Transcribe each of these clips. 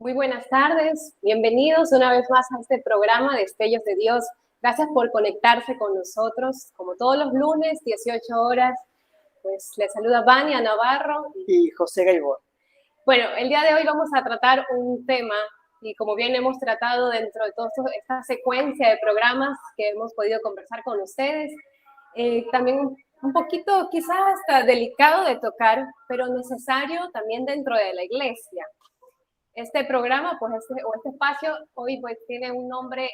Muy buenas tardes, bienvenidos una vez más a este programa Destellos de Dios. Gracias por conectarse con nosotros, como todos los lunes, 18 horas. Pues les saluda Vania Navarro y José Gaibor. Bueno, el día de hoy vamos a tratar un tema, y como bien hemos tratado dentro de toda esta secuencia de programas que hemos podido conversar con ustedes, también un poquito quizás hasta delicado de tocar, pero necesario también dentro de la iglesia. Este programa, pues este espacio hoy pues tiene un nombre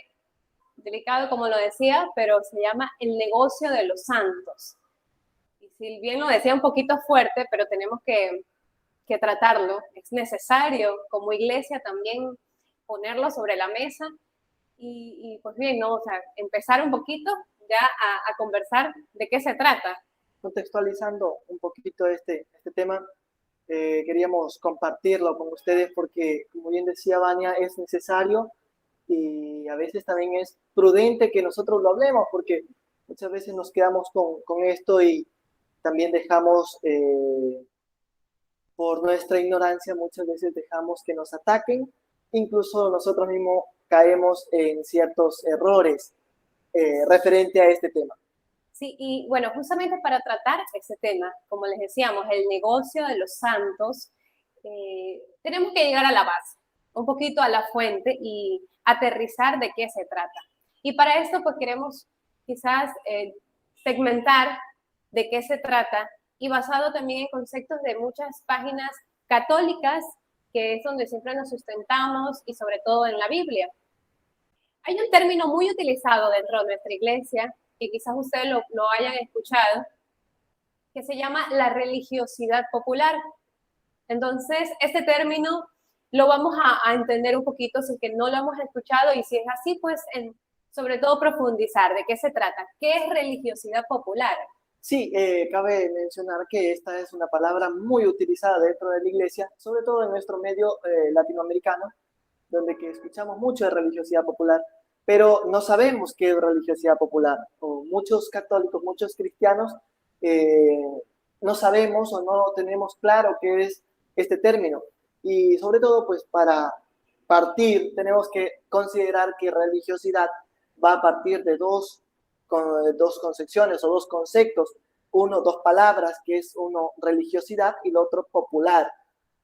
delicado, como lo decía, pero se llama El negocio de los santos. Y si bien lo decía un poquito fuerte, pero tenemos que tratarlo, es necesario como iglesia también ponerlo sobre la mesa y pues bien, ¿no? O sea, empezar un poquito ya a conversar de qué se trata. Contextualizando un poquito este tema, queríamos compartirlo con ustedes porque, como bien decía Vania, es necesario y a veces también es prudente que nosotros lo hablemos porque muchas veces nos quedamos con esto y también dejamos, por nuestra ignorancia, muchas veces dejamos que nos ataquen, incluso nosotros mismos caemos en ciertos errores referente a este tema. Sí, y bueno, justamente para tratar ese tema, como les decíamos, el negocio de los santos, tenemos que llegar a la base, un poquito a la fuente y aterrizar de qué se trata. Y para esto, pues queremos quizás segmentar de qué se trata y basado también en conceptos de muchas páginas católicas, que es donde siempre nos sustentamos y sobre todo en la Biblia. Hay un término muy utilizado dentro de nuestra iglesia, que quizás ustedes lo hayan escuchado, que se llama la religiosidad popular. Entonces, este término lo vamos a entender un poquito si es que no lo hemos escuchado y si es así, pues sobre todo profundizar de qué se trata. ¿Qué es religiosidad popular? Sí, cabe mencionar que esta es una palabra muy utilizada dentro de la iglesia, sobre todo en nuestro medio latinoamericano, donde que escuchamos mucho de religiosidad popular, pero no sabemos qué es religiosidad popular. O muchos católicos, muchos cristianos no sabemos o no tenemos claro qué es este término. Y sobre todo, pues para partir, tenemos que considerar que religiosidad va a partir de dos concepciones o dos conceptos. Uno, dos palabras, que es uno religiosidad y el otro popular,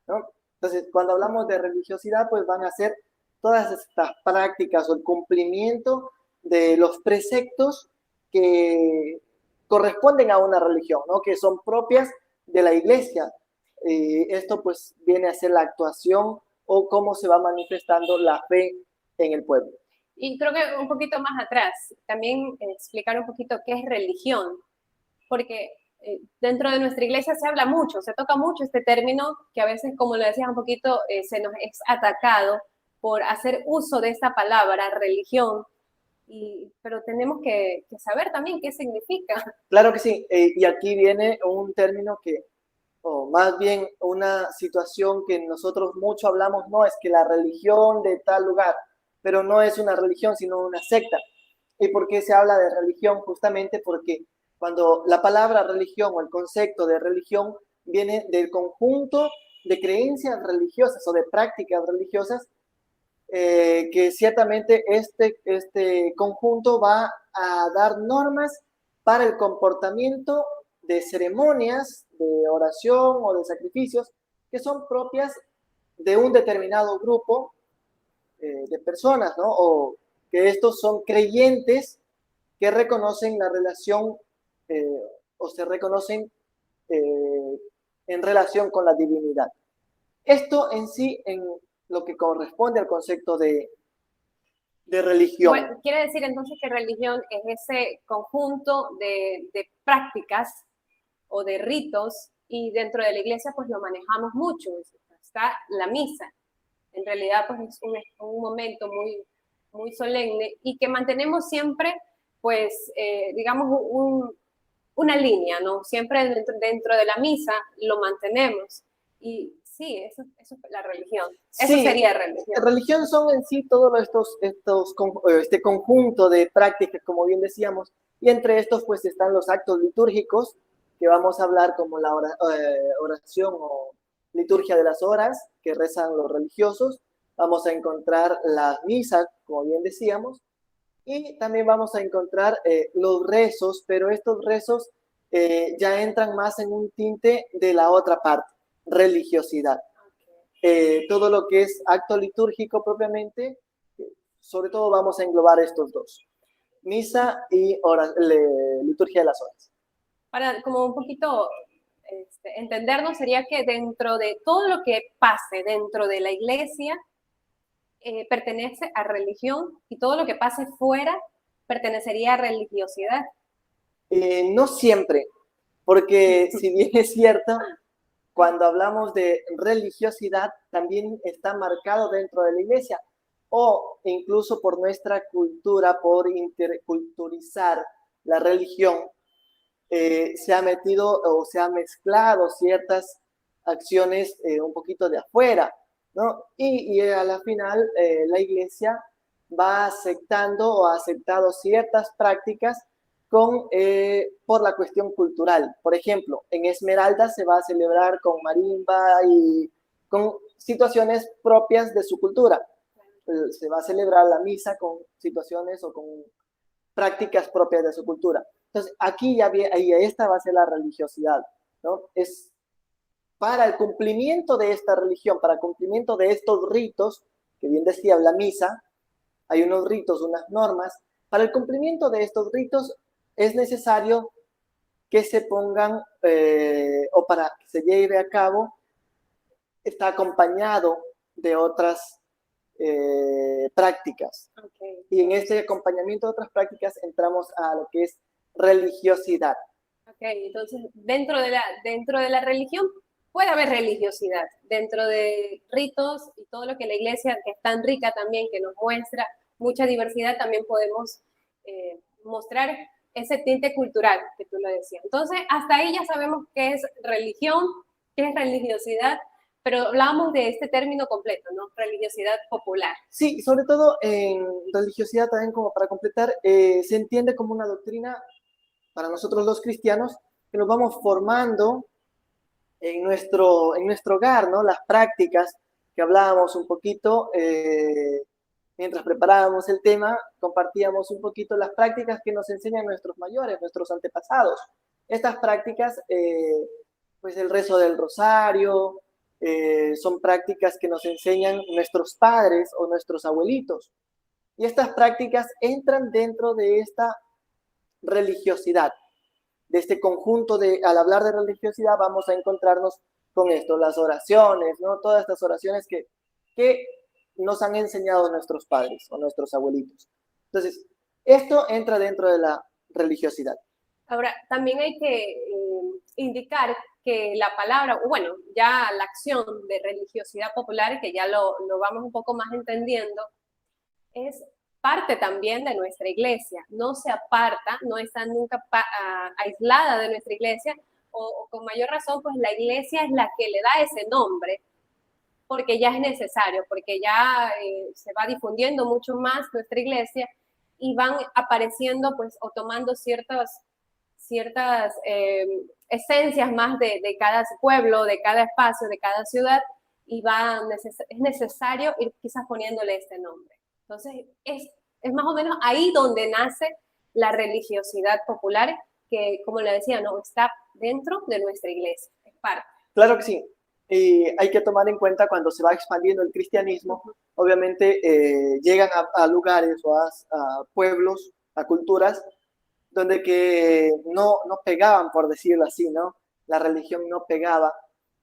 ¿no? Entonces, cuando hablamos de religiosidad, pues van a ser todas estas prácticas o el cumplimiento de los preceptos que corresponden a una religión, ¿no? Que son propias de la iglesia. Esto pues viene a ser la actuación o cómo se va manifestando la fe en el pueblo. Y creo que un poquito más atrás, también explicar un poquito qué es religión, porque dentro de nuestra iglesia se habla mucho, se toca mucho este término que a veces, como lo decías un poquito, se nos es atacado por hacer uso de esta palabra, religión, pero tenemos que saber también qué significa. Claro que sí, y aquí viene un término que, o más bien una situación que nosotros mucho hablamos, no es que la religión de tal lugar, pero no es una religión, sino una secta. ¿Y por qué se habla de religión? Justamente porque cuando la palabra religión o el concepto de religión viene del conjunto de creencias religiosas o de prácticas religiosas, que ciertamente este conjunto va a dar normas para el comportamiento de ceremonias, de oración o de sacrificios que son propias de un determinado grupo de personas, ¿no? O que estos son creyentes que reconocen la relación o se reconocen en relación con la divinidad. Esto en sí, en lo que corresponde al concepto de religión. Bueno, quiere decir entonces que religión es ese conjunto de prácticas o de ritos, y dentro de la iglesia pues lo manejamos mucho. Está la misa, en realidad pues es un momento muy solemne y que mantenemos siempre pues digamos una línea, ¿no? Siempre dentro de la misa lo mantenemos y sí, eso es la religión. Eso sí, sería religión. Religión son en sí todos este conjunto de prácticas, como bien decíamos, y entre estos pues están los actos litúrgicos, que vamos a hablar como la oración o liturgia de las horas, que rezan los religiosos, vamos a encontrar la misa, como bien decíamos, y también vamos a encontrar los rezos, pero estos rezos ya entran más en un tinte de la otra parte, religiosidad. Todo lo que es acto litúrgico propiamente, sobre todo vamos a englobar estos dos, misa y liturgia de las horas. Para como un poquito entendernos, sería que dentro de todo lo que pase dentro de la iglesia, pertenece a religión, y todo lo que pase fuera pertenecería a religiosidad. No siempre, porque si bien es cierto, cuando hablamos de religiosidad, también está marcado dentro de la iglesia, o incluso por nuestra cultura, por interculturizar la religión, se ha metido o se ha mezclado ciertas acciones un poquito de afuera, ¿no? Y a la final la iglesia va aceptando o ha aceptado ciertas prácticas por la cuestión cultural. Por ejemplo, en Esmeralda se va a celebrar con marimba y con situaciones propias de su cultura. Se va a celebrar la misa con situaciones o con prácticas propias de su cultura. Entonces, aquí ya esta va a ser la religiosidad, ¿no? Es para el cumplimiento de esta religión, para el cumplimiento de estos ritos, que bien decía la misa, hay unos ritos, unas normas. Para el cumplimiento de estos ritos es necesario que se pongan, o para que se lleve a cabo, está acompañado de otras prácticas. Okay. Y en este acompañamiento de otras prácticas entramos a lo que es religiosidad. Ok, entonces dentro de la religión puede haber religiosidad, dentro de ritos y todo lo que la iglesia, que es tan rica también, que nos muestra mucha diversidad, también podemos mostrar ese tinte cultural que tú lo decías. Entonces, hasta ahí ya sabemos qué es religión, qué es religiosidad, pero hablábamos de este término completo, ¿no? Religiosidad popular. Sí, sobre todo en religiosidad también, como para completar, se entiende como una doctrina para nosotros los cristianos, que nos vamos formando en nuestro hogar, ¿no? Las prácticas que hablábamos un poquito, mientras preparábamos el tema, compartíamos un poquito las prácticas que nos enseñan nuestros mayores, nuestros antepasados. Estas prácticas, pues el rezo del rosario, son prácticas que nos enseñan nuestros padres o nuestros abuelitos. Y estas prácticas entran dentro de esta religiosidad. De este conjunto al hablar de religiosidad vamos a encontrarnos con esto, las oraciones, ¿no? Todas estas oraciones que nos han enseñado nuestros padres o nuestros abuelitos. Entonces, esto entra dentro de la religiosidad. Ahora, también hay que indicar que la palabra, bueno, ya la acción de religiosidad popular, que ya lo vamos un poco más entendiendo, es parte también de nuestra iglesia, no se aparta, no está nunca aislada de nuestra iglesia, o con mayor razón, pues la iglesia es la que le da ese nombre, porque ya es necesario, porque ya se va difundiendo mucho más nuestra iglesia y van apareciendo, pues, o tomando ciertas esencias más de cada pueblo, de cada espacio, de cada ciudad, y es necesario ir quizás poniéndole este nombre. Entonces, es más o menos ahí donde nace la religiosidad popular, que, como le decía, no está dentro de nuestra iglesia, es parte. Claro que sí. Y hay que tomar en cuenta cuando se va expandiendo el cristianismo, obviamente llegan a lugares o a pueblos, a culturas, donde que no pegaban, por decirlo así, ¿no? La religión no pegaba,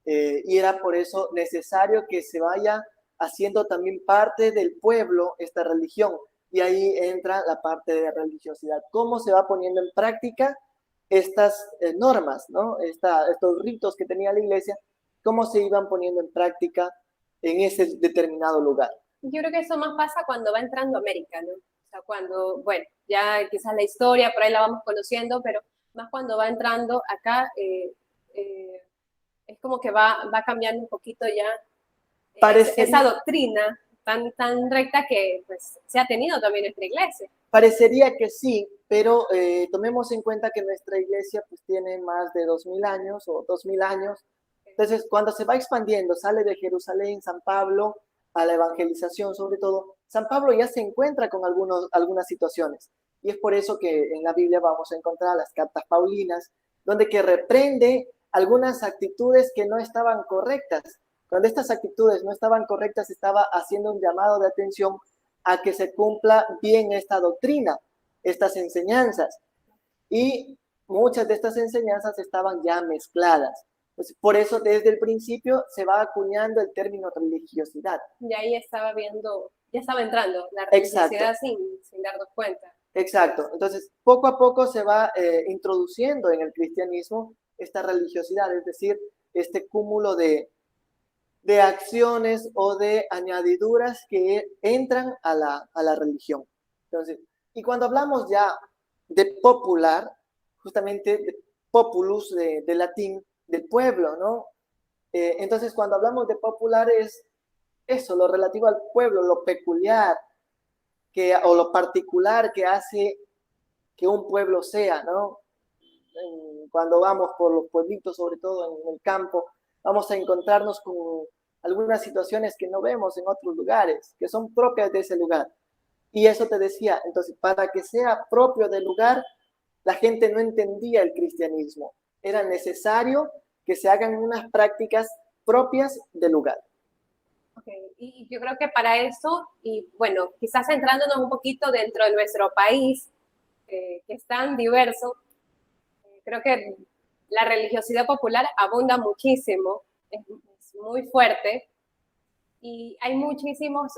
y era por eso necesario que se vaya haciendo también parte del pueblo esta religión, y ahí entra la parte de religiosidad. ¿Cómo se va poniendo en práctica estas normas, ¿no? Estos ritos que tenía la iglesia, cómo se iban poniendo en práctica en ese determinado lugar? Yo creo que eso más pasa cuando va entrando a América, ¿no? O sea, cuando, bueno, ya quizás la historia por ahí la vamos conociendo, pero más cuando va entrando acá, es como que va cambiando un poquito ya esa doctrina tan recta que pues, se ha tenido también nuestra iglesia. Parecería que sí, pero tomemos en cuenta que nuestra iglesia pues, tiene más de 2000 años o 2000 años. Entonces, cuando se va expandiendo, sale de Jerusalén, San Pablo, a la evangelización sobre todo, San Pablo ya se encuentra con algunas situaciones. Y es por eso que en la Biblia vamos a encontrar las cartas paulinas, donde que reprende algunas actitudes que no estaban correctas. Cuando estas actitudes no estaban correctas, estaba haciendo un llamado de atención a que se cumpla bien esta doctrina, estas enseñanzas. Y muchas de estas enseñanzas estaban ya mezcladas. Pues por eso desde el principio se va acuñando el término religiosidad. Y ahí estaba viendo, ya estaba entrando la Exacto. religiosidad sin darnos cuenta. Exacto. Entonces, poco a poco se va introduciendo en el cristianismo esta religiosidad, es decir, este cúmulo de acciones o de añadiduras que entran a la religión. Entonces, y cuando hablamos ya de popular, justamente de populus de latín, del pueblo, ¿no? Entonces, cuando hablamos de popular es eso, lo relativo al pueblo, lo peculiar, o lo particular que hace que un pueblo sea, ¿no? Cuando vamos por los pueblitos, sobre todo en el campo, vamos a encontrarnos con algunas situaciones que no vemos en otros lugares, que son propias de ese lugar. Y eso te decía, entonces, para que sea propio del lugar, la gente no entendía el cristianismo. Era necesario que se hagan unas prácticas propias del lugar. Okay. Y yo creo que para eso, y bueno, quizás centrándonos un poquito dentro de nuestro país, que es tan diverso, creo que la religiosidad popular abunda muchísimo, es muy fuerte, y hay muchísimos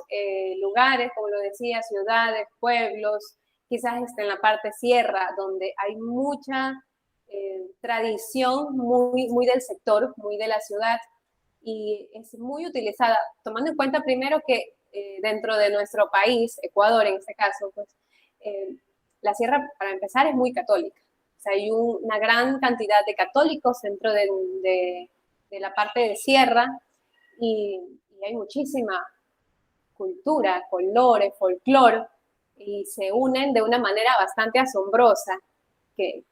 lugares, como lo decía, ciudades, pueblos, quizás en la parte sierra, donde hay mucha tradición muy del sector, muy de la ciudad, y es muy utilizada, tomando en cuenta primero que dentro de nuestro país, Ecuador en este caso, pues la sierra, para empezar, es muy católica. O sea, hay una gran cantidad de católicos dentro de la parte de sierra y hay muchísima cultura, colores, folclore, y se unen de una manera bastante asombrosa que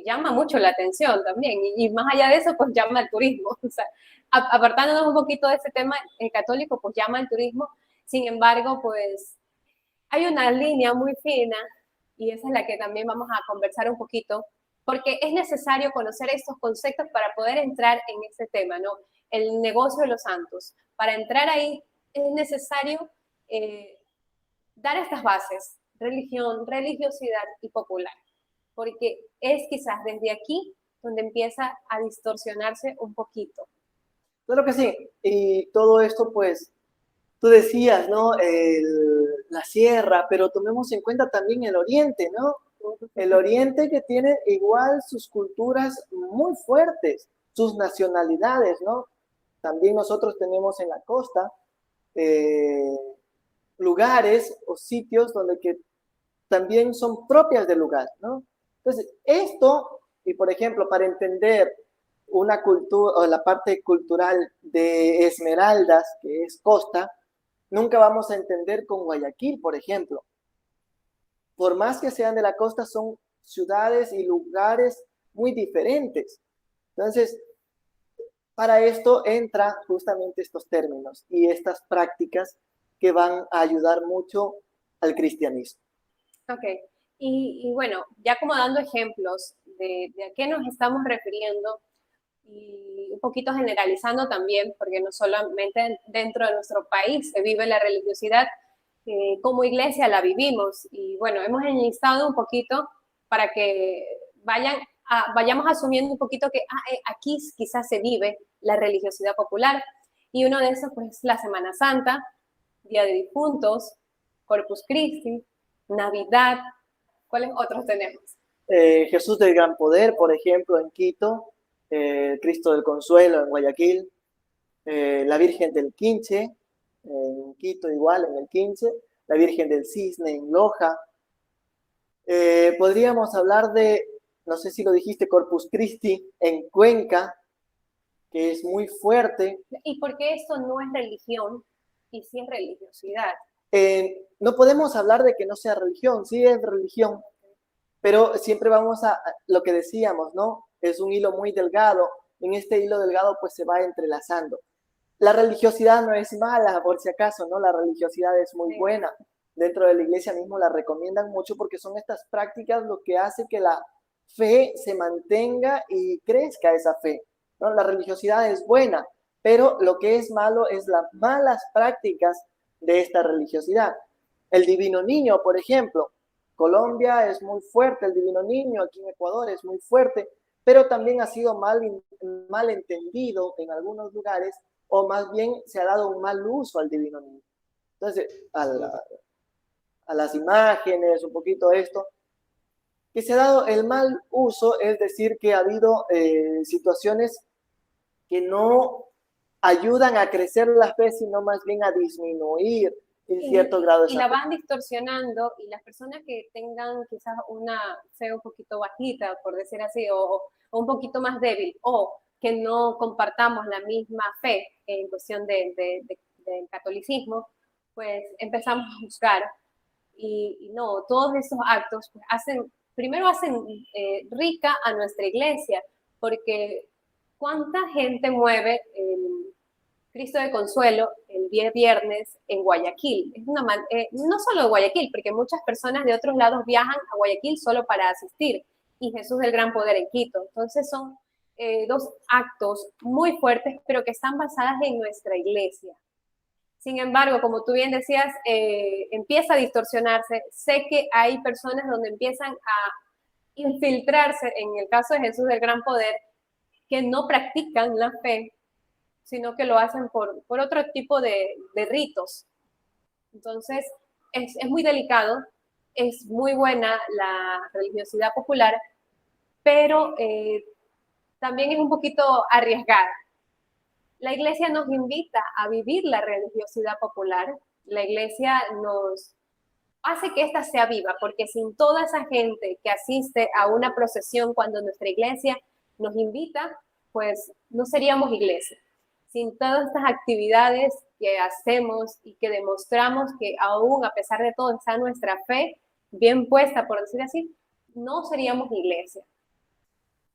llama mucho la atención también. Y más allá de eso, pues llama el turismo. O sea, apartándonos un poquito de ese tema católico, pues llama el turismo. Sin embargo, pues hay una línea muy fina y esa es la que también vamos a conversar un poquito, porque es necesario conocer estos conceptos para poder entrar en ese tema, ¿no? El negocio de los santos. Para entrar ahí es necesario dar estas bases, religión, religiosidad y popular, porque es quizás desde aquí donde empieza a distorsionarse un poquito. Claro que sí, y todo esto pues, tú decías, ¿no? La sierra, pero tomemos en cuenta también el oriente, ¿no? El oriente que tiene igual sus culturas muy fuertes, sus nacionalidades, ¿no? También nosotros tenemos en la costa lugares o sitios donde que también son propias del lugar, ¿no? Entonces, esto, y por ejemplo, para entender una cultura o la parte cultural de Esmeraldas, que es costa, nunca vamos a entender con Guayaquil, por ejemplo. Por más que sean de la costa, son ciudades y lugares muy diferentes. Entonces, para esto entra justamente estos términos y estas prácticas que van a ayudar mucho al cristianismo. Ok, y bueno, ya como dando ejemplos de a qué nos estamos refiriendo y un poquito generalizando también, porque no solamente dentro de nuestro país se vive la religiosidad, como iglesia la vivimos y bueno, hemos enlistado un poquito para que vayamos asumiendo un poquito que aquí quizás se vive la religiosidad popular y uno de esos pues la Semana Santa, Día de Difuntos, Corpus Christi, Navidad. ¿Cuáles otros tenemos? Jesús del Gran Poder, por ejemplo, en Quito, Cristo del Consuelo en Guayaquil, la Virgen del Quinche, en Quito igual, en el Quinche, la Virgen del Cisne en Loja. Podríamos hablar de, no sé si lo dijiste, Corpus Christi en Cuenca, que es muy fuerte. ¿Y por qué esto no es religión y sí es religiosidad? No podemos hablar de que no sea religión, sí es religión, pero siempre vamos a lo que decíamos, ¿no? Es un hilo muy delgado, en este hilo delgado pues se va entrelazando. La religiosidad no es mala, por si acaso, ¿no? La religiosidad es muy buena. Dentro de la iglesia mismo la recomiendan mucho porque son estas prácticas lo que hace que la fe se mantenga y crezca esa fe, ¿no? La religiosidad es buena, pero lo que es malo es las malas prácticas de esta religiosidad. El Divino Niño, por ejemplo. Colombia es muy fuerte, el Divino Niño, aquí en Ecuador es muy fuerte, pero también ha sido mal entendido en algunos lugares, o más bien se ha dado un mal uso al Divino Niño. Entonces, a las imágenes, un poquito esto, que se ha dado el mal uso, es decir, que ha habido situaciones que no ayudan a crecer la fe, sino más bien a disminuir en cierto grado. Y la van distorsionando, y las personas que tengan quizás una fe un poquito bajita, por decir así, o un poquito más débil, o que no compartamos la misma fe en cuestión del catolicismo, pues empezamos a juzgar. Y no, todos esos actos pues, primero hacen rica a nuestra iglesia, porque ¿cuánta gente mueve el Cristo de Consuelo el día viernes en Guayaquil? No solo de Guayaquil, porque muchas personas de otros lados viajan a Guayaquil solo para asistir, y Jesús del Gran Poder en Quito. Entonces son dos actos muy fuertes, pero que están basadas en nuestra iglesia. Sin embargo, como tú bien decías, empieza a distorsionarse. Sé que hay personas donde empiezan a infiltrarse, en el caso de Jesús del Gran Poder, que no practican la fe, sino que lo hacen por otro tipo de ritos. Entonces, es muy delicado, es muy buena la religiosidad popular, pero también es un poquito arriesgada. La iglesia nos invita a vivir la religiosidad popular, la iglesia nos hace que ésta sea viva, porque sin toda esa gente que asiste a una procesión cuando nuestra iglesia nos invita, pues no seríamos iglesia. Sin todas estas actividades que hacemos y que demostramos que aún a pesar de todo está nuestra fe bien puesta, por decir así, no seríamos iglesia.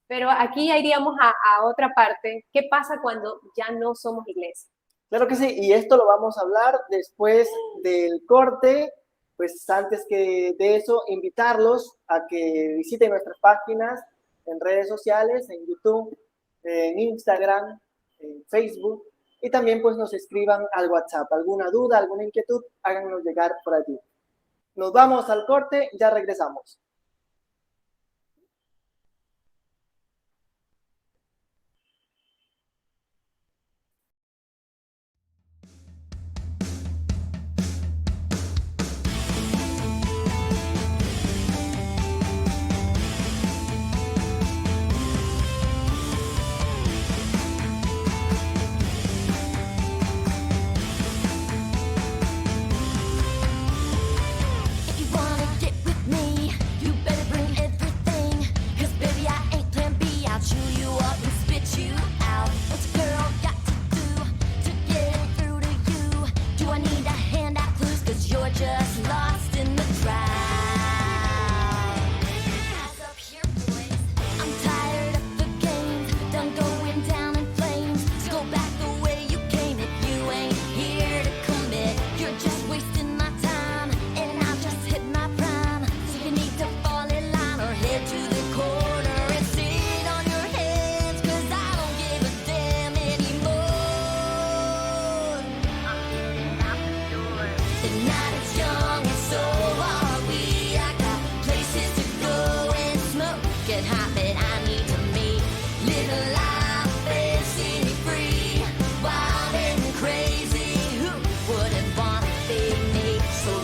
Pero aquí ya iríamos a otra parte. ¿Qué pasa cuando ya no somos iglesia? Claro que sí, y esto lo vamos a hablar después del corte. Pues antes que de eso, invitarlos a que visiten nuestras páginas en redes sociales, en YouTube, en Instagram, en Facebook, y también pues nos escriban al WhatsApp. Alguna duda, alguna inquietud, háganos llegar por allí. Nos vamos al corte, ya regresamos. So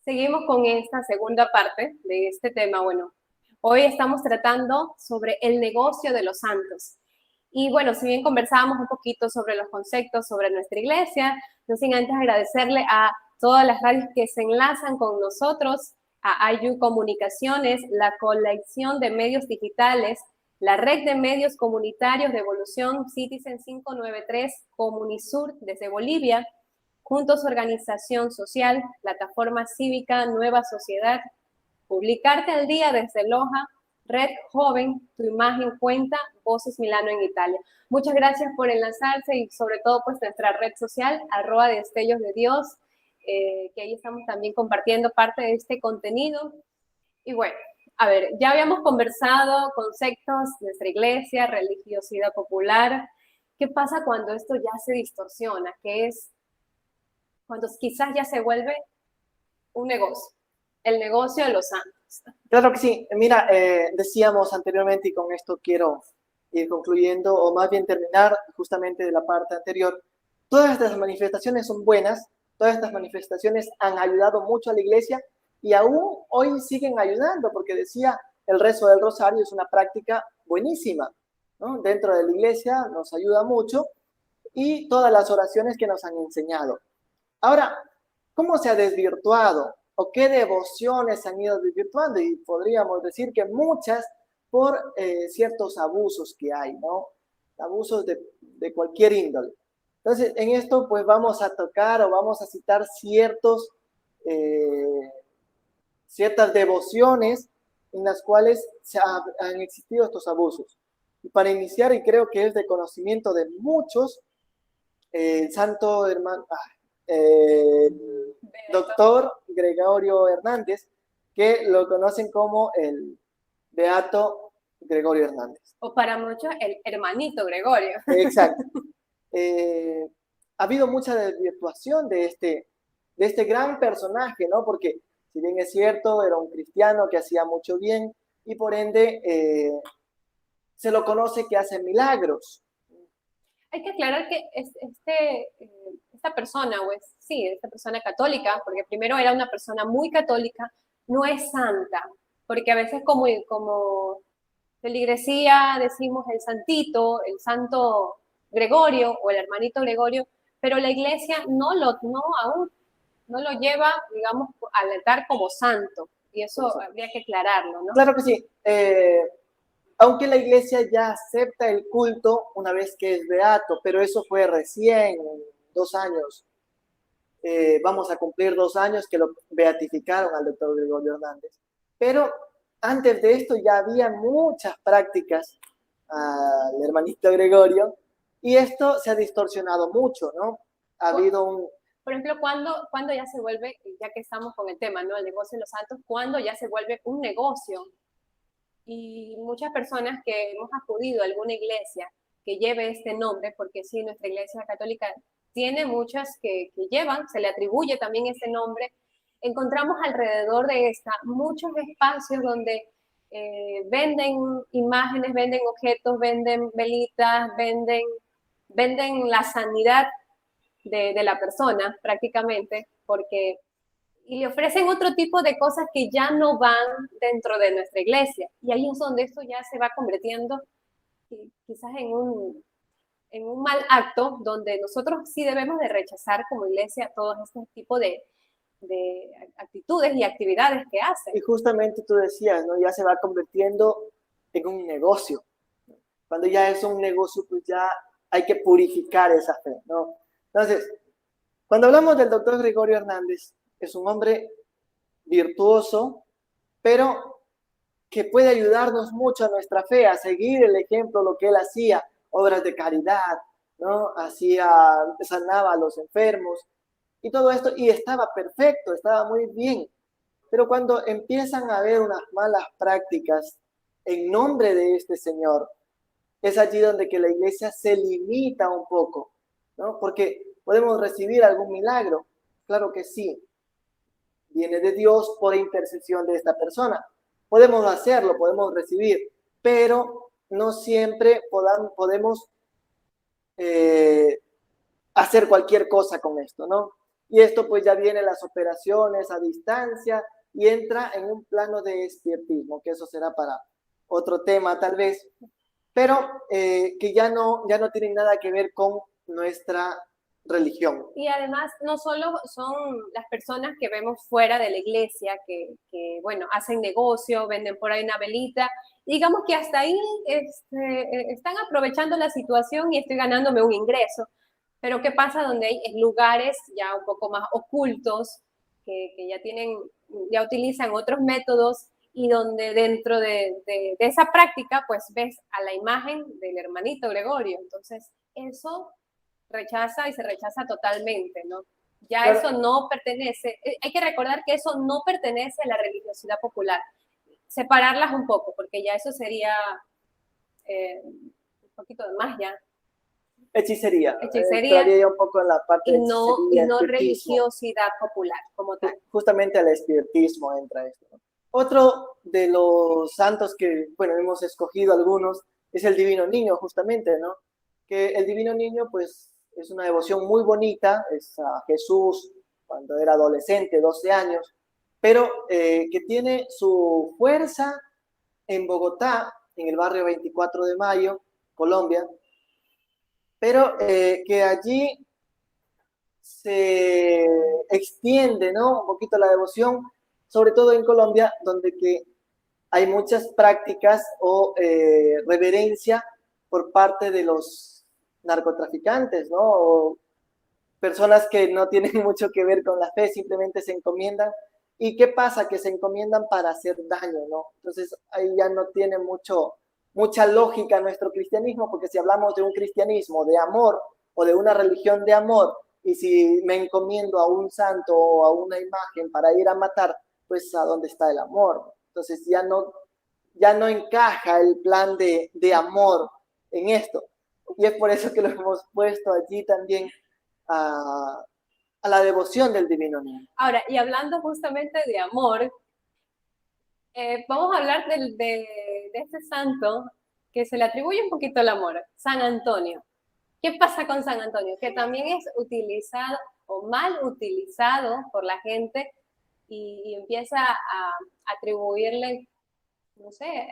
Seguimos con esta segunda parte de este tema. Bueno, hoy estamos tratando sobre el negocio de los santos. Y bueno, si bien conversábamos un poquito sobre los conceptos, sobre nuestra iglesia, no sin antes agradecerle a todas las radios que se enlazan con nosotros, a IU Comunicaciones, la colección de medios digitales, la red de medios comunitarios de Evolución Citizen 593, Comunisur desde Bolivia, Juntos Organización Social, Plataforma Cívica, Nueva Sociedad, Publicarte al Día desde Loja, Red Joven, Tu Imagen Cuenta, Voces Milano en Italia. Muchas gracias por enlazarse y sobre todo pues nuestra red social, @Destellos de Dios, que ahí estamos también compartiendo parte de este contenido. Y bueno, a ver, ya habíamos conversado conceptos de nuestra iglesia, religiosidad popular. ¿Qué pasa cuando esto ya se distorsiona? ¿Qué es cuando quizás ya se vuelve un negocio, el negocio de los santos? Claro que sí. Mira, decíamos anteriormente, y con esto quiero ir concluyendo, o más bien terminar justamente de la parte anterior, todas estas manifestaciones son buenas, todas estas manifestaciones han ayudado mucho a la iglesia y aún hoy siguen ayudando, porque decía, el rezo del rosario es una práctica buenísima, ¿no? Dentro de la iglesia nos ayuda mucho y todas las oraciones que nos han enseñado. Ahora, ¿cómo se ha desvirtuado? ¿O qué devociones han ido desvirtuando? Y podríamos decir que muchas por ciertos abusos que hay, ¿no? Abusos de cualquier índole. Entonces, en esto pues vamos a tocar o vamos a citar ciertas devociones en las cuales han existido estos abusos. Y para iniciar, y creo que es de conocimiento de muchos, el santo hermano, doctor Gregorio Hernández, que lo conocen como el Beato Gregorio Hernández. O para muchos, el hermanito Gregorio. Exacto. Ha habido mucha desvirtuación de este gran personaje, ¿no? Porque si bien es cierto, era un cristiano que hacía mucho bien y por ende se lo conoce que hace milagros. Hay que aclarar que esta persona, esta persona católica, porque primero era una persona muy católica, no es santa, porque a veces como feligresía decimos el santito, el santo Gregorio o el hermanito Gregorio, pero la iglesia aún no lo lleva, digamos, al altar como santo, y eso habría que aclararlo, ¿no? Claro que sí. Aunque la iglesia ya acepta el culto una vez que es beato, pero eso fue recién, 2 años. Vamos a cumplir 2 años que lo beatificaron al doctor Gregorio Hernández. Pero antes de esto ya había muchas prácticas al hermanito Gregorio y esto se ha distorsionado mucho, ¿no? Ha habido un... Por ejemplo, ¿cuándo ya se vuelve, ya que estamos con el tema, ¿no? El negocio de los santos, ¿cuándo ya se vuelve un negocio? Y muchas personas que hemos acudido a alguna iglesia que lleve este nombre, porque sí, nuestra iglesia católica tiene muchas que llevan, se le atribuye también ese nombre, encontramos alrededor de esta muchos espacios donde venden imágenes, venden objetos, venden velitas, venden la sanidad de la persona prácticamente, porque y le ofrecen otro tipo de cosas que ya no van dentro de nuestra iglesia. Y ahí es donde esto ya se va convirtiendo quizás en un mal acto, donde nosotros sí debemos de rechazar como iglesia todos estos tipos de actitudes y actividades que hacen. Y justamente tú decías, ¿no? Ya se va convirtiendo en un negocio. Cuando ya es un negocio, pues ya hay que purificar esa fe, ¿no? Entonces, cuando hablamos del doctor Gregorio Hernández, es un hombre virtuoso, pero que puede ayudarnos mucho a nuestra fe, a seguir el ejemplo, lo que él hacía, obras de caridad, ¿no? Sanaba a los enfermos y todo esto, y estaba perfecto, estaba muy bien. Pero cuando empiezan a haber unas malas prácticas en nombre de este señor, es allí donde que la iglesia se limita un poco, ¿no? Porque podemos recibir algún milagro, claro que sí, viene de Dios por intercesión de esta persona. Podemos hacerlo, podemos recibir, pero no siempre podemos hacer cualquier cosa con esto, ¿no? Y esto pues ya viene las operaciones a distancia y entra en un plano de espiritismo, que eso será para otro tema tal vez, pero que ya no tienen nada que ver con nuestra religión. Y además, no solo son las personas que vemos fuera de la iglesia, bueno, hacen negocio, venden por ahí una velita, digamos que hasta ahí están aprovechando la situación y estoy ganándome un ingreso. Pero ¿qué pasa donde hay lugares ya un poco más ocultos, que ya utilizan otros métodos y donde dentro de esa práctica, pues ves a la imagen del hermanito Gregorio? Entonces, eso rechaza y se rechaza totalmente, ¿no? Ya claro. Eso no pertenece, hay que recordar que eso no pertenece a la religiosidad popular. Separarlas un poco, porque ya eso sería un poquito de más ya. Hechicería. Hechicería. Un poco en la parte de y no religiosidad popular como tal. Justamente al espiritismo entra esto, ¿no? Otro de los santos que, bueno, hemos escogido algunos es el Divino Niño, justamente, ¿no? Que el Divino Niño, pues, es una devoción muy bonita, es a Jesús cuando era adolescente, 12 años, pero que tiene su fuerza en Bogotá, en el barrio 24 de Mayo, Colombia, pero que allí se extiende, ¿no? Un poquito la devoción, sobre todo en Colombia, donde que hay muchas prácticas o reverencia por parte de los narcotraficantes, ¿no? O personas que no tienen mucho que ver con la fe, simplemente se encomiendan. ¿Y qué pasa? Que se encomiendan para hacer daño, ¿no? Entonces ahí ya no tiene mucha lógica nuestro cristianismo, porque si hablamos de un cristianismo de amor o de una religión de amor, y si me encomiendo a un santo o a una imagen para ir a matar, pues ¿a dónde está el amor? Entonces ya no encaja el plan de amor en esto. Y es por eso que lo hemos puesto allí también a la devoción del Divino Niño. Ahora, y hablando justamente de amor, vamos a hablar de este santo que se le atribuye un poquito el amor, San Antonio. ¿Qué pasa con San Antonio? Que también es utilizado o mal utilizado por la gente y empieza a atribuirle, no sé,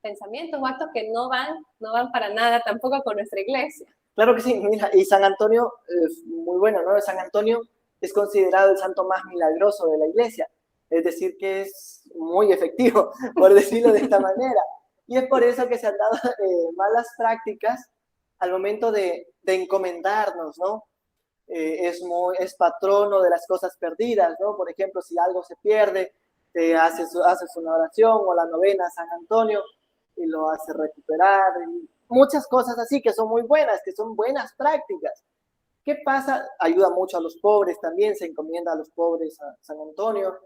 pensamientos o actos que no van para nada tampoco con nuestra iglesia. Claro que sí, mira, y San Antonio es muy bueno, ¿no? San Antonio es considerado el santo más milagroso de la iglesia, es decir, que es muy efectivo, por decirlo de esta manera. Y es por eso que se han dado malas prácticas al momento de encomendarnos, ¿no? Es patrono de las cosas perdidas, ¿no? Por ejemplo, si algo se pierde, haces una oración o la novena a San Antonio y lo hace recuperar. Y muchas cosas así que son muy buenas, que son buenas prácticas. ¿Qué pasa? Ayuda mucho a los pobres también, se encomienda a los pobres a San Antonio.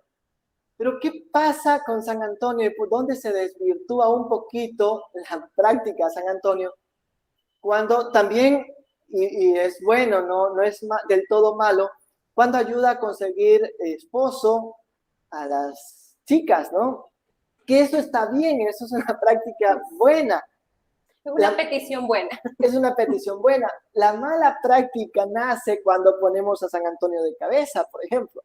Pero ¿qué pasa con San Antonio? ¿Por dónde se desvirtúa un poquito la práctica de San Antonio? Cuando también, y es bueno, no es del todo malo, cuando ayuda a conseguir esposo a las chicas, ¿no? Que eso está bien, eso es una práctica buena. Una petición buena. Es una petición buena. La mala práctica nace cuando ponemos a San Antonio de cabeza, por ejemplo.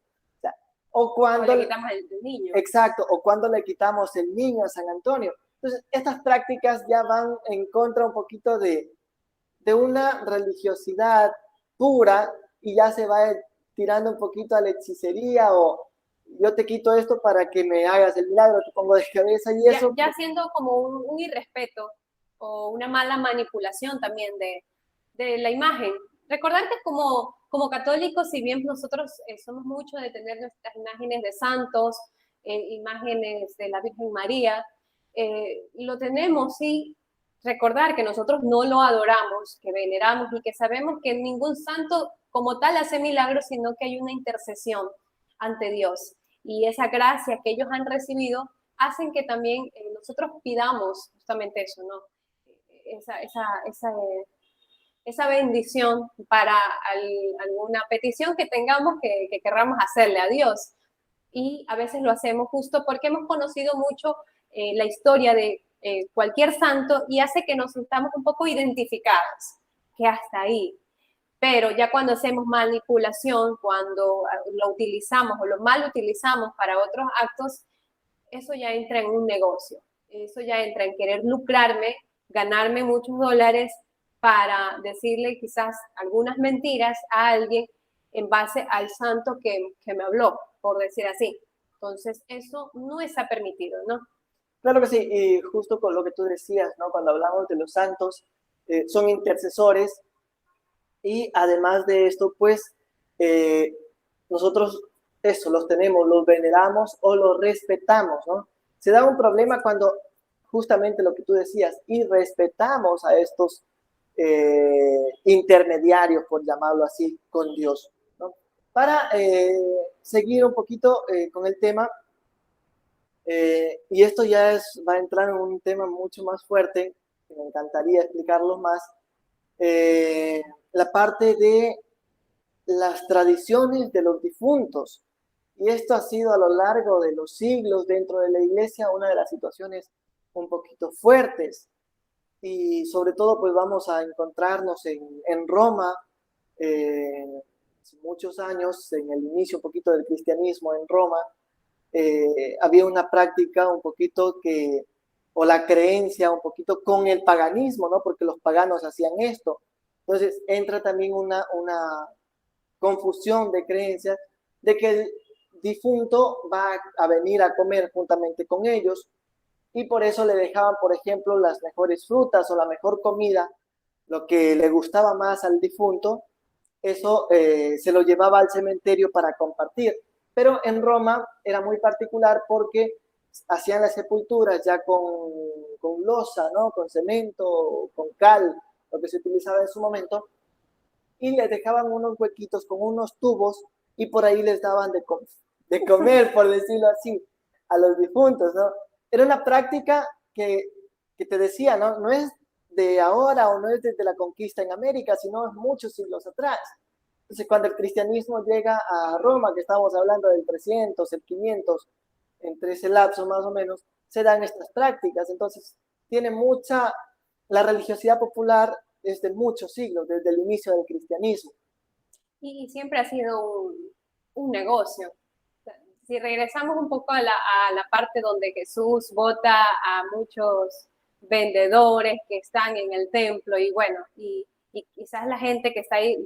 O cuando le quitamos el niño. Exacto, o cuando le quitamos el niño a San Antonio. Entonces, estas prácticas ya van en contra un poquito de una religiosidad pura y ya se va tirando un poquito a la hechicería o yo te quito esto para que me hagas el milagro, te pongo de cabeza y eso. Ya siendo como un irrespeto o una mala manipulación también de la imagen. Recordar que como católicos, si bien nosotros somos mucho de tener nuestras imágenes de santos, imágenes de la Virgen María, lo tenemos, sí, recordar que nosotros no lo adoramos, que veneramos y que sabemos que ningún santo como tal hace milagros, sino que hay una intercesión ante Dios. Y esa gracia que ellos han recibido hacen que también nosotros pidamos justamente eso, ¿no? Esa bendición para alguna petición que tengamos que querramos hacerle a Dios. Y a veces lo hacemos justo porque hemos conocido mucho la historia de cualquier santo y hace que nos sintamos un poco identificados, que hasta ahí. Pero ya cuando hacemos manipulación, cuando lo utilizamos o lo mal utilizamos para otros actos, eso ya entra en un negocio. Eso ya entra en querer lucrarme, ganarme muchos dólares para decirle quizás algunas mentiras a alguien en base al santo que me habló, por decir así. Entonces, eso no está permitido, ¿no? Claro que sí, y justo con lo que tú decías, ¿no? Cuando hablamos de los santos, son intercesores y además de esto, pues eh, nosotros eso, los tenemos, los veneramos o los respetamos, ¿no? Se da un problema cuando justamente lo que tú decías, y respetamos a estos intermediarios, por llamarlo así, con Dios, ¿no? Para seguir un poquito con el tema, y esto ya va a entrar en un tema mucho más fuerte, que me encantaría explicarlo más, eh, la parte de las tradiciones de los difuntos. Y esto ha sido a lo largo de los siglos dentro de la iglesia una de las situaciones un poquito fuertes. Y sobre todo pues vamos a encontrarnos en Roma, hace muchos años, en el inicio un poquito del cristianismo en Roma, había una práctica un poquito que, o la creencia un poquito con el paganismo, ¿no? Porque los paganos hacían esto. Entonces entra también una confusión de creencias de que el difunto va a venir a comer juntamente con ellos y por eso le dejaban, por ejemplo, las mejores frutas o la mejor comida, lo que le gustaba más al difunto, eso se lo llevaba al cementerio para compartir. Pero en Roma era muy particular porque hacían las sepulturas ya con losa, ¿no? Con cemento, con cal, lo que se utilizaba en su momento, y les dejaban unos huequitos con unos tubos y por ahí les daban de comer, por decirlo así, a los difuntos, ¿no? Era una práctica que te decía, ¿no? No es de ahora o no es desde la conquista en América, sino es muchos siglos atrás. Entonces, cuando el cristianismo llega a Roma, que estamos hablando del 300, el 500, entre ese lapso más o menos, se dan estas prácticas. Entonces, tiene mucha, la religiosidad popular es de muchos siglos, desde el inicio del cristianismo. Y siempre ha sido un negocio. Si regresamos un poco a la parte donde Jesús vota a muchos vendedores que están en el templo y bueno, y quizás la gente que está ahí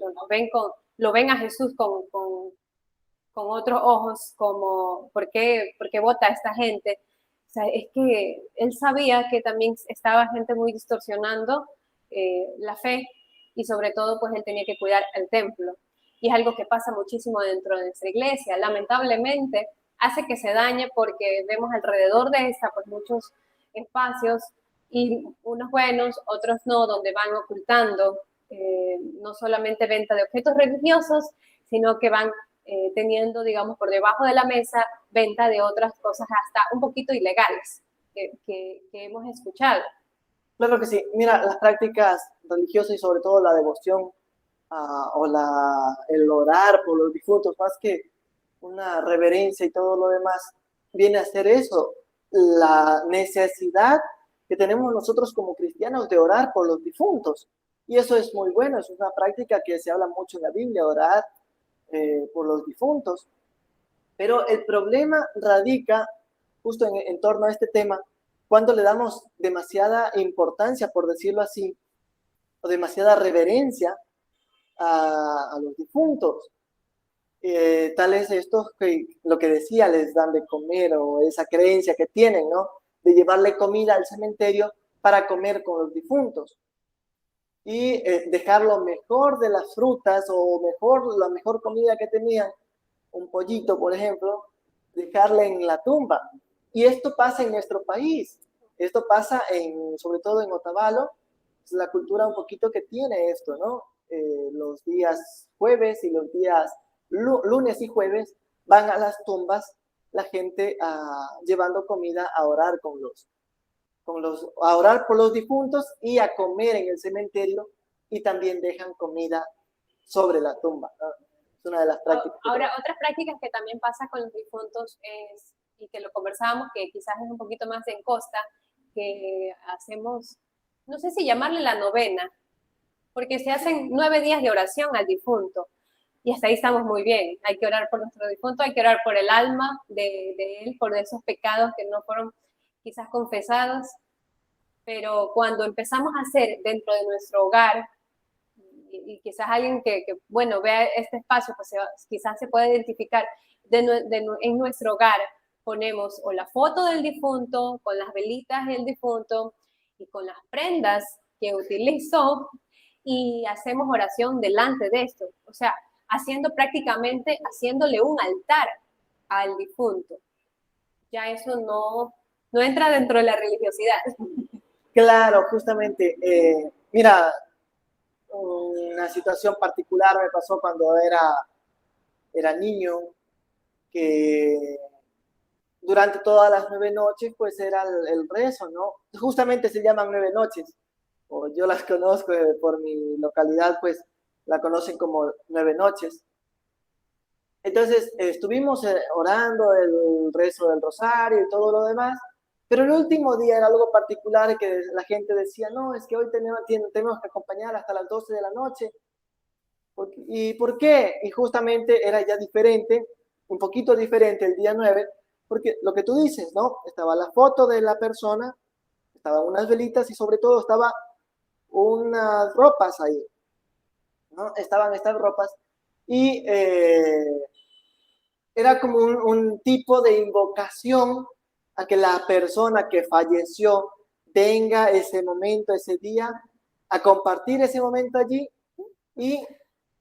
lo ven a Jesús con otros ojos, como, por qué vota a esta gente? O sea, es que él sabía que también estaba gente muy distorsionando la fe y sobre todo pues él tenía que cuidar el templo. Y es algo que pasa muchísimo dentro de nuestra iglesia. Lamentablemente hace que se dañe porque vemos alrededor de esta pues muchos espacios y unos buenos, otros no, donde van ocultando no solamente venta de objetos religiosos, sino que van teniendo, digamos, por debajo de la mesa venta de otras cosas hasta un poquito ilegales que hemos escuchado. Claro que sí. Mira, las prácticas religiosas y sobre todo la devoción o el orar por los difuntos, más que una reverencia y todo lo demás, viene a ser eso, la necesidad que tenemos nosotros como cristianos de orar por los difuntos. Y eso es muy bueno, es una práctica que se habla mucho en la Biblia, orar por los difuntos. Pero el problema radica justo en torno a este tema, cuando le damos demasiada importancia, por decirlo así, o demasiada reverencia a los difuntos. Tal es esto que lo que decía, les dan de comer o esa creencia que tienen, ¿no? De llevarle comida al cementerio para comer con los difuntos y dejar lo mejor de las frutas o la mejor comida que tenían, un pollito, por ejemplo, dejarle en la tumba. Y esto pasa en nuestro país, esto pasa sobre todo en Otavalo, es la cultura un poquito que tiene esto, ¿no? Los días jueves y los días lunes y jueves van a las tumbas la gente llevando comida a orar a orar por los difuntos y a comer en el cementerio y también dejan comida sobre la tumba, ¿no? Es una de las prácticas. Ahora, otras prácticas que también pasa con los difuntos es, y que lo conversábamos, que quizás es un poquito más en costa, que hacemos, no sé si llamarle la novena, porque se hacen 9 días de oración al difunto. Y hasta ahí estamos muy bien. Hay que orar por nuestro difunto, hay que orar por el alma de él, por esos pecados que no fueron quizás confesados. Pero cuando empezamos a hacer dentro de nuestro hogar, y quizás alguien bueno, vea este espacio, pues quizás se puede identificar en nuestro hogar, ponemos o la foto del difunto, con las velitas del difunto y con las prendas que utilizó, y hacemos oración delante de esto. O sea, haciéndole un altar al difunto. Ya eso no entra dentro de la religiosidad. Claro, justamente. Mira, una situación particular me pasó cuando era niño, que durante todas las 9 noches, pues era el rezo, ¿no? Justamente se llaman 9 noches, o yo las conozco por mi localidad, pues la conocen como 9 noches. Entonces estuvimos orando el rezo del rosario y todo lo demás, pero el último día era algo particular que la gente decía, no, es que hoy tenemos que acompañar hasta las 12 de la noche. ¿Y por qué? Y justamente era ya diferente, un poquito diferente el día 9, porque lo que tú dices, ¿no? Estaba la foto de la persona, estaban unas velitas y sobre todo estaba unas ropas ahí, ¿no? Estaban estas ropas y era como un tipo de invocación a que la persona que falleció tenga ese momento, ese día, a compartir ese momento allí. Y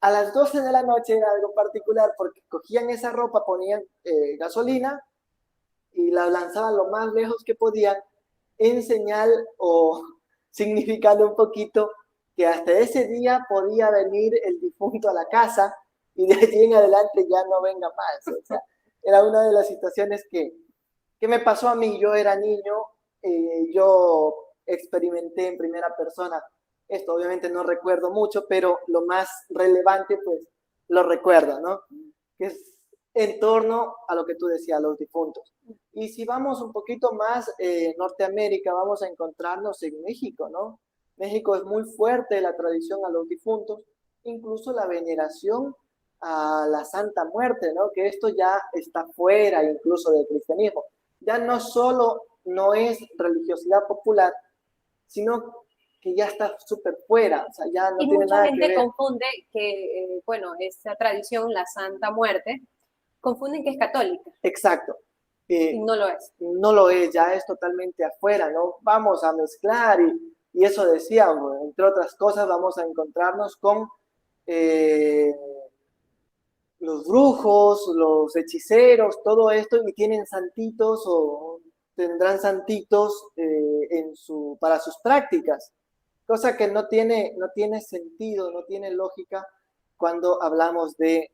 a las 12 de la noche era algo particular porque cogían esa ropa, ponían gasolina y la lanzaban lo más lejos que podían en señal o significando un poquito que hasta ese día podía venir el difunto a la casa y de allí en adelante ya no venga más. O sea, era una de las situaciones que me pasó a mí. Yo era niño, yo experimenté en primera persona esto. Obviamente no recuerdo mucho, pero lo más relevante pues lo recuerdo, ¿no? Que es en torno a lo que tú decías, los difuntos. Y si vamos un poquito más Norteamérica, vamos a encontrarnos en México, ¿no? México es muy fuerte la tradición a los difuntos, incluso la veneración a la Santa Muerte, ¿no? Que esto ya está fuera incluso del cristianismo. Ya no solo no es religiosidad popular, sino que ya está súper fuera, o sea, ya no Y tiene mucha nada que gente ver. confunde que, bueno, esta tradición, la Santa Muerte, confunden que es católica Exacto. y no lo es. No lo es, ya es totalmente afuera, ¿no? Vamos a mezclar y eso decíamos, entre otras cosas vamos a encontrarnos con eh, los brujos, los hechiceros, todo esto, y tienen santitos o tendrán santitos para sus prácticas, cosa que no tiene sentido, no tiene lógica cuando hablamos de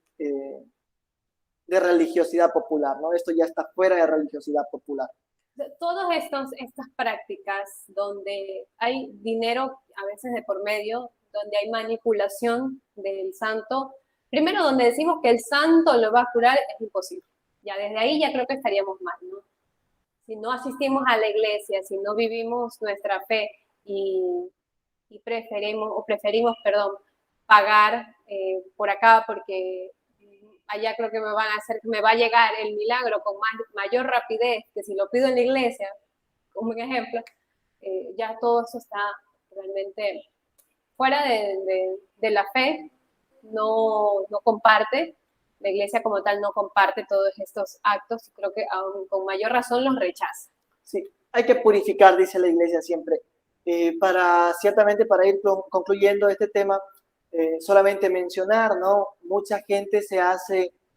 religiosidad popular, ¿no? Esto ya está fuera de religiosidad popular. Todas estas prácticas donde hay dinero a veces de por medio, donde hay manipulación del santo, primero donde decimos que el santo lo va a curar, es imposible. Ya desde ahí ya creo que estaríamos mal, ¿no? Si no asistimos a la iglesia, si no vivimos nuestra fe y preferimos, perdón, pagar por acá porque allá creo que me va a llegar el milagro con mayor rapidez que si lo pido en la iglesia, como un ejemplo, ya todo eso está realmente fuera de la fe, no comparte, la iglesia como tal no comparte todos estos actos y creo que aún con mayor razón los rechaza. Sí, hay que purificar, dice la iglesia siempre. Ciertamente para ir concluyendo este tema, solamente mencionar, ¿no? Mucha gente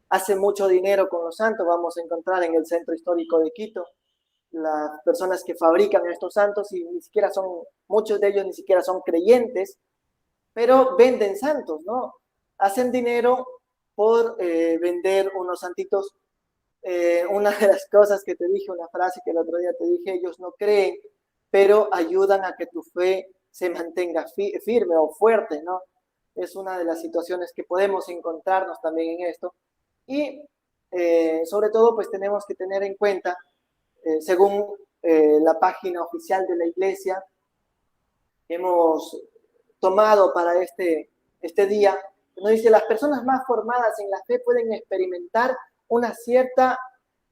hace mucho dinero con los santos. Vamos a encontrar en el centro histórico de Quito las personas que fabrican estos santos y muchos de ellos ni siquiera son creyentes, pero venden santos, ¿no? Hacen dinero por vender unos santitos. Una de las cosas que te dije, una frase que el otro día te dije, ellos no creen, pero ayudan a que tu fe se mantenga firme o fuerte, ¿no? Es una de las situaciones que podemos encontrarnos también en esto. Y sobre todo, pues tenemos que tener en cuenta, según la página oficial de la iglesia, tomado para este día. Nos dice, las personas más formadas en la fe pueden experimentar una cierta,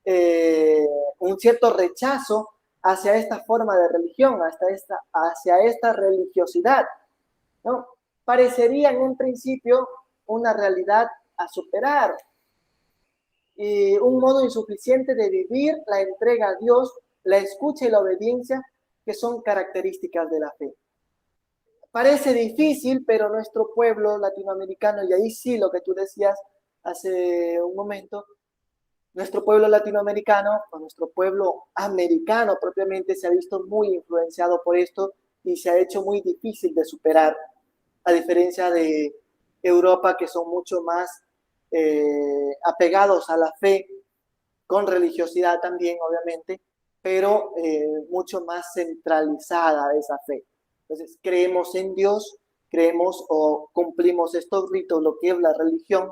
un cierto rechazo hacia esta forma de religión, hacia esta religiosidad, ¿no? Parecería en un principio una realidad a superar y un modo insuficiente de vivir la entrega a Dios, la escucha y la obediencia, que son características de la fe. Parece difícil, pero nuestro pueblo latinoamericano, y ahí sí lo que tú decías hace un momento, nuestro pueblo latinoamericano, o nuestro pueblo americano propiamente, se ha visto muy influenciado por esto y se ha hecho muy difícil de superar, a diferencia de Europa, que son mucho más apegados a la fe, con religiosidad también, obviamente, pero mucho más centralizada esa fe. Entonces, creemos en Dios, creemos o cumplimos estos ritos, lo que es la religión,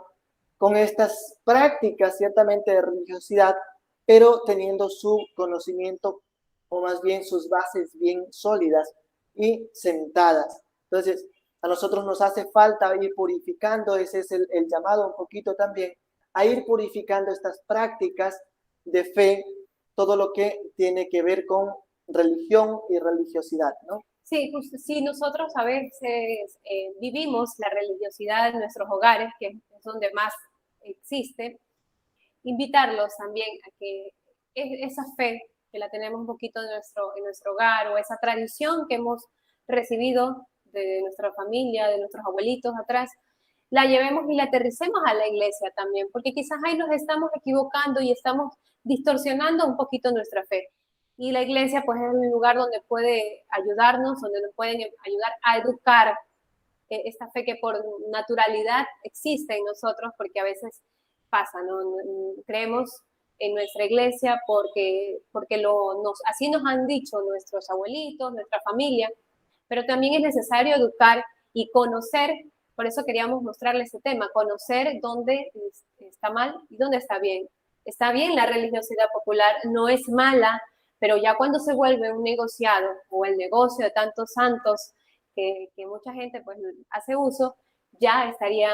con estas prácticas ciertamente de religiosidad, pero teniendo su conocimiento o más bien sus bases bien sólidas y sentadas. Entonces, a nosotros nos hace falta ir purificando, ese es el llamado un poquito también, a ir purificando estas prácticas de fe, todo lo que tiene que ver con religión y religiosidad, ¿no? Sí, pues, sí, nosotros a veces vivimos la religiosidad en nuestros hogares, que es donde más existe, invitarlos también a que esa fe que la tenemos un poquito en nuestro hogar o esa tradición que hemos recibido de nuestra familia, de nuestros abuelitos atrás, la llevemos y la aterricemos a la iglesia también, porque quizás ahí nos estamos equivocando y estamos distorsionando un poquito nuestra fe. Y la iglesia pues es un lugar donde puede ayudarnos, donde nos pueden ayudar a educar esta fe que por naturalidad existe en nosotros, porque a veces pasa, ¿no? Creemos en nuestra iglesia porque así nos han dicho nuestros abuelitos, nuestra familia, pero también es necesario educar y conocer, por eso queríamos mostrarles este tema, conocer dónde está mal y dónde está bien. Está bien la religiosidad popular, no es mala, pero ya cuando se vuelve un negociado o el negocio de tantos santos que mucha gente pues hace uso, ya estaría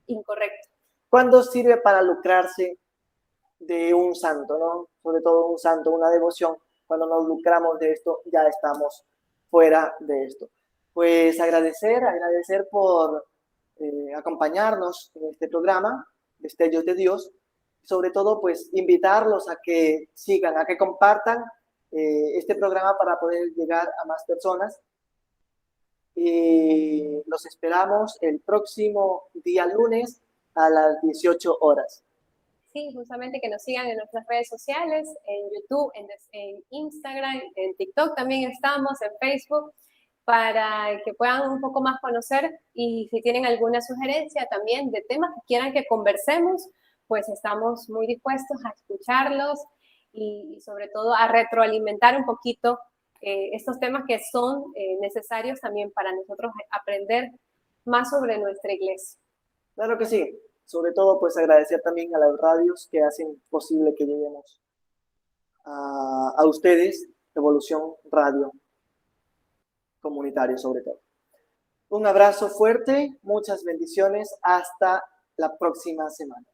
incorrecto. ¿Cuándo sirve para lucrarse de un santo, ¿no? Sobre todo un santo, una devoción? Cuando nos lucramos de esto, ya estamos fuera de esto. Pues agradecer por acompañarnos en este programa, Destellos de Dios. Sobre todo, pues invitarlos a que sigan, a que compartan este programa para poder llegar a más personas. Y los esperamos el próximo día lunes a las 18 horas. Sí, justamente que nos sigan en nuestras redes sociales, en YouTube, en Instagram, en TikTok también estamos, en Facebook, para que puedan un poco más conocer y si tienen alguna sugerencia también de temas que quieran que conversemos, pues estamos muy dispuestos a escucharlos y sobre todo a retroalimentar un poquito estos temas que son necesarios también para nosotros aprender más sobre nuestra iglesia. Claro que sí. Sobre todo, pues agradecer también a las radios que hacen posible que lleguemos a ustedes, Evolución Radio Comunitario sobre todo. Un abrazo fuerte, muchas bendiciones, hasta la próxima semana.